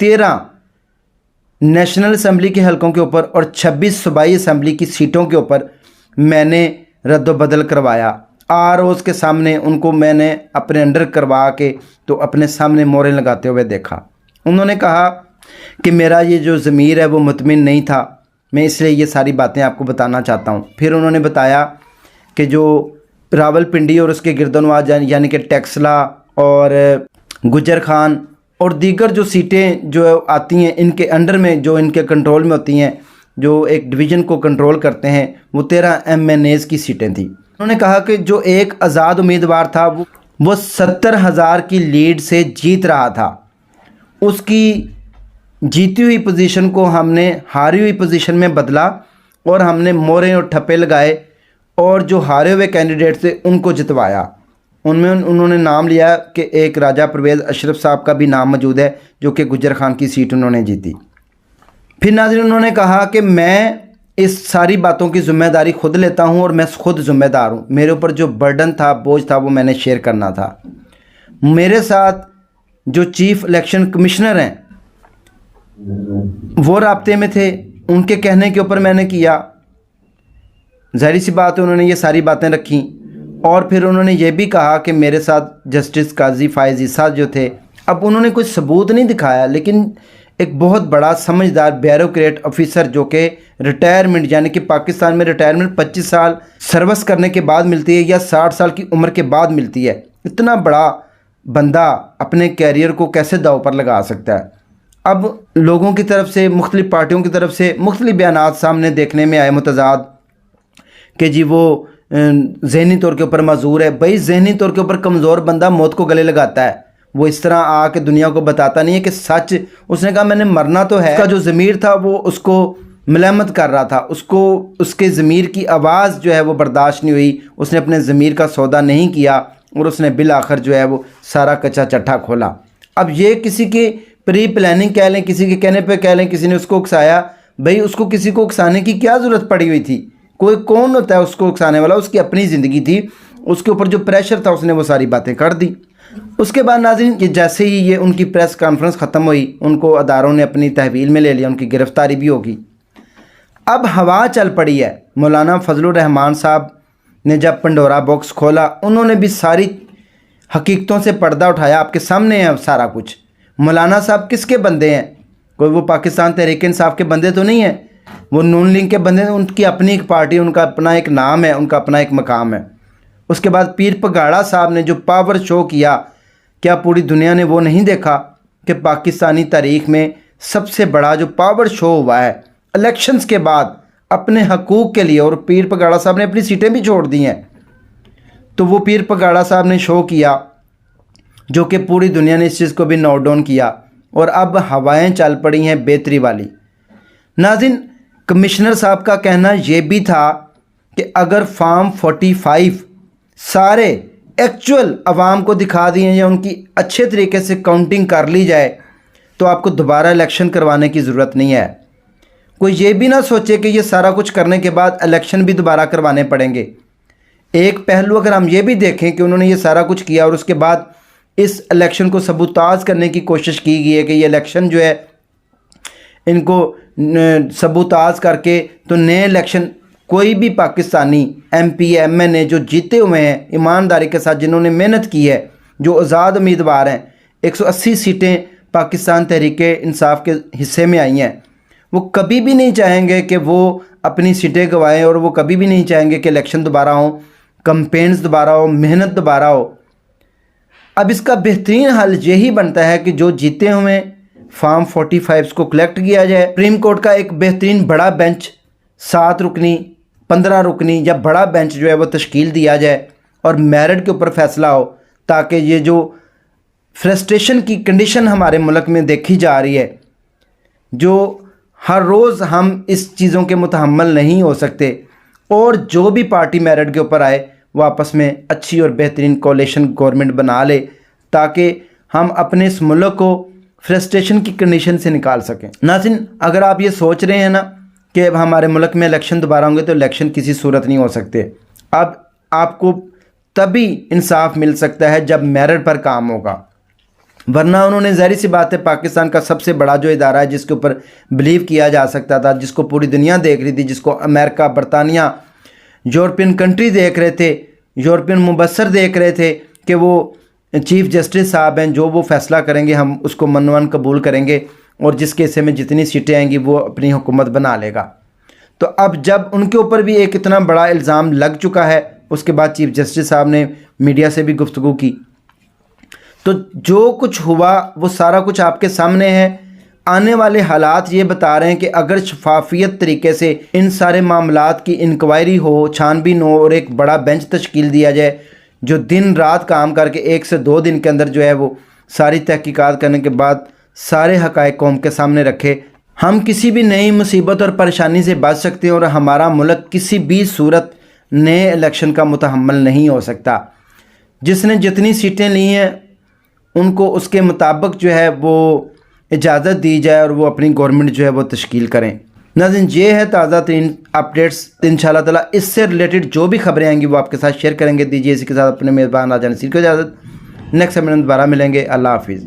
13 national assembly کے حلقوں کے اوپر اور 26 صوبائی اسمبلی کی سیٹوں کے اوپر میں نے رد و بدل کروایا۔ ROs کے سامنے ان کو میں نے اپنے انڈر کروا کے تو اپنے سامنے موریں لگاتے ہوئے دیکھا۔ انہوں نے کہا کہ میرا یہ جو ضمیر ہے وہ مطمئن نہیں تھا، میں اس لیے یہ ساری باتیں آپ کو بتانا چاہتا ہوں۔ پھر انہوں نے بتایا کہ جو راول پنڈی اور اس کے گرد و نواح یعنی کہ ٹیکسلا اور گجر خان اور دیگر جو سیٹیں جو آتی ہیں ان کے انڈر میں، جو ان کے کنٹرول میں ہوتی ہیں، جو ایک ڈویژن کو کنٹرول کرتے ہیں، وہ 13 MNAs کی سیٹیں تھیں۔ انہوں نے کہا کہ جو ایک آزاد امیدوار تھا وہ 70,000 کی لیڈ سے جیت رہا تھا، اس کی جیتی ہوئی پوزیشن کو ہم نے ہاری ہوئی پوزیشن میں بدلا اور ہم نے موریں اور ٹھپے لگائے اور جو ہارے ہوئے کینڈیڈیٹ تھے ان کو جتوایا۔ ان میں انہوں نے نام لیا کہ ایک راجہ پرویز اشرف صاحب کا بھی نام موجود ہے جو کہ گجر خان کی سیٹ انہوں نے جیتی۔ پھر ناظرین انہوں نے کہا کہ میں اس ساری باتوں کی ذمہ داری خود لیتا ہوں اور میں خود ذمہ دار ہوں، میرے اوپر جو برڈن تھا، بوجھ تھا، وہ میں نے شیئر کرنا تھا۔ میرے ساتھ جو چیف الیکشن کمشنر ہیں وہ رابطے میں تھے، ان کے کہنے کے اوپر میں نے کیا۔ ظاہری سی بات ہے انہوں نے یہ ساری باتیں رکھیں، اور پھر انہوں نے یہ بھی کہا کہ میرے ساتھ جسٹس قاضی فائز عیسیٰ جو تھے، اب انہوں نے کوئی ثبوت نہیں دکھایا، لیکن ایک بہت بڑا سمجھدار بیوروکریٹ آفیسر جو کہ ریٹائرمنٹ یعنی کہ پاکستان میں ریٹائرمنٹ 25 سال سروس کرنے کے بعد ملتی ہے یا 60 سال کی عمر کے بعد ملتی ہے، اتنا بڑا بندہ اپنے کیریئر کو کیسے داؤ پر لگا سکتا ہے؟ اب لوگوں کی طرف سے، مختلف پارٹیوں کی طرف سے مختلف بیانات سامنے دیکھنے میں آئے متضاد کہ جی وہ ذہنی طور کے اوپر معذور ہے۔ بھائی ذہنی طور کے اوپر کمزور بندہ موت کو گلے لگاتا ہے، وہ اس طرح آ کے دنیا کو بتاتا نہیں ہے کہ سچ۔ اس نے کہا میں نے مرنا تو ہے، اس کا جو ضمیر تھا وہ اس کو ملامت کر رہا تھا، اس کو اس کے ضمیر کی آواز جو ہے وہ برداشت نہیں ہوئی، اس نے اپنے ضمیر کا سودا نہیں کیا اور اس نے بالآخر جو ہے وہ سارا کچا چٹھا کھولا۔ اب یہ کسی کی پری پلاننگ کہہ لیں، کسی کے کہنے پہ کہہ لیں، کسی نے اس کو اکسایا، بھئی اس کو کسی کو اکسانے کی کیا ضرورت پڑی ہوئی تھی؟ کوئی کون ہوتا ہے اس کو اکسانے والا؟ اس کی اپنی زندگی تھی، اس کے اوپر جو پریشر تھا اس نے وہ ساری باتیں کر دی۔ اس کے بعد ناظرین کہ جیسے ہی یہ ان کی پریس کانفرنس ختم ہوئی، ان کو اداروں نے اپنی تحویل میں لے لیا، ان کی گرفتاری بھی ہوگی۔ اب ہوا چل پڑی ہے۔ مولانا فضل الرحمان صاحب نے جب پنڈورا باکس کھولا، انہوں نے بھی ساری حقیقتوں سے پردہ اٹھایا، آپ کے سامنے ہے سارا کچھ۔ مولانا صاحب کس کے بندے ہیں؟ کوئی وہ پاکستان تحریک انصاف کے بندے تو نہیں ہیں، وہ نون لنگ کے بندے ہیں، ان کی اپنی ایک پارٹی، ان کا اپنا ایک نام ہے، ان کا اپنا ایک مقام ہے۔ اس کے بعد پیر پگاڑا صاحب نے جو پاور شو کیا، کیا پوری دنیا نے وہ نہیں دیکھا کہ پاکستانی تاریخ میں سب سے بڑا جو پاور شو ہوا ہے الیکشنز کے بعد اپنے حقوق کے لیے، اور پیر پگاڑا صاحب نے اپنی سیٹیں بھی چھوڑ دی ہیں، تو وہ پیر پگاڑا صاحب نے شو کیا جو کہ پوری دنیا نے اس چیز کو بھی نوٹ ڈاؤن کیا، اور اب ہوائیں چل پڑی ہیں بہتری والی۔ ناظرین کمشنر صاحب کا کہنا یہ بھی تھا کہ اگر فارم 45 سارے ایکچول عوام کو دکھا دیے یا ان کی اچھے طریقے سے کاؤنٹنگ کر لی جائے تو آپ کو دوبارہ الیکشن کروانے کی ضرورت نہیں ہے۔ کوئی یہ بھی نہ سوچے کہ یہ سارا کچھ کرنے کے بعد الیکشن بھی دوبارہ کروانے پڑیں گے۔ ایک پہلو اگر ہم یہ بھی دیکھیں کہ انہوں نے یہ سارا کچھ کیا اور اس کے بعد اس الیکشن کو سبوتاژ کرنے کی کوشش کی گئی ہے کہ یہ الیکشن جو ہے ان کو سبوتاژ کر کے تو نئے الیکشن کوئی بھی پاکستانی MP MNA جو جیتے ہوئے ہیں ایمانداری کے ساتھ، جنہوں نے محنت کی ہے، جو آزاد امیدوار ہیں، 180 سیٹیں پاکستان تحریک انصاف کے حصے میں آئی ہیں، وہ کبھی بھی نہیں چاہیں گے کہ وہ اپنی سیٹیں گوائیں، اور وہ کبھی بھی نہیں چاہیں گے کہ الیکشن دوبارہ ہوں، کمپینز دوبارہ ہو، محنت دوبارہ ہو۔ اب اس کا بہترین حل یہی بنتا ہے کہ جو جیتے ہوئے فارم 45 کو کلیکٹ کیا جائے، سپریم کورٹ کا ایک بہترین بڑا بینچ 7 رکنی 15 رکنی یا بڑا بینچ جو ہے وہ تشکیل دیا جائے اور میرٹ کے اوپر فیصلہ ہو، تاکہ یہ جو فرسٹریشن کی کنڈیشن ہمارے ملک میں دیکھی جا رہی ہے، جو ہر روز ہم اس چیزوں کے متحمل نہیں ہو سکتے، اور جو بھی پارٹی میرٹ کے اوپر آئے وہ آپس میں اچھی اور بہترین کولیشن گورنمنٹ بنا لے، تاکہ ہم اپنے اس ملک کو فرسٹریشن کی کنڈیشن سے نکال سکیں۔ ناظرین اگر آپ یہ سوچ رہے ہیں نا کہ اب ہمارے ملک میں الیکشن دوبارہ ہوں گے، تو الیکشن کسی صورت نہیں ہو سکتے۔ اب آپ کو تبھی انصاف مل سکتا ہے جب میرٹ پر کام ہوگا۔ ورنہ انہوں نے ظاہر سی بات ہے پاکستان کا سب سے بڑا جو ادارہ ہے جس کے اوپر بلیو کیا جا سکتا تھا، جس کو پوری دنیا دیکھ رہی تھی، جس کو امریکہ، برطانیہ، یورپین کنٹری دیکھ رہے تھے، یورپین مبصر دیکھ رہے تھے کہ وہ چیف جسٹس صاحب ہیں، جو وہ فیصلہ کریں گے ہم اس کو منوان قبول کریں گے، اور جس کے حصے میں جتنی سیٹیں آئیں گی وہ اپنی حکومت بنا لے گا۔ تو اب جب ان کے اوپر بھی ایک اتنا بڑا الزام لگ چکا ہے، اس کے بعد چیف جسٹس صاحب نے میڈیا سے بھی گفتگو کی، تو جو کچھ ہوا وہ سارا کچھ آپ کے سامنے ہے۔ آنے والے حالات یہ بتا رہے ہیں کہ اگر شفافیت طریقے سے ان سارے معاملات کی انکوائری ہو، چھان بین ہو، اور ایک بڑا بینچ تشکیل دیا جائے جو دن رات کام کر کے 1 سے 2 دن کے اندر جو ہے وہ ساری تحقیقات کرنے کے بعد سارے حقائق قوم کے سامنے رکھے، ہم کسی بھی نئی مصیبت اور پریشانی سے بچ سکتے ہیں، اور ہمارا ملک کسی بھی صورت نئے الیکشن کا متحمل نہیں ہو سکتا۔ جس نے جتنی سیٹیں لی ہیں ان کو اس کے مطابق جو ہے وہ اجازت دی جائے اور وہ اپنی گورنمنٹ جو ہے وہ تشکیل کریں۔ ناظرین، یہ ہے تازہ ترین اپڈیٹس، انشاءاللہ تعالیٰ اس سے ریلیٹڈ جو بھی خبریں آئیں گی وہ آپ کے ساتھ شیئر کریں گے۔ دیجیے اسی کے ساتھ اپنے میزبان راجان نصیر کو اجازت، نیکسٹ میں دوبارہ ملیں گے۔ اللہ حافظ۔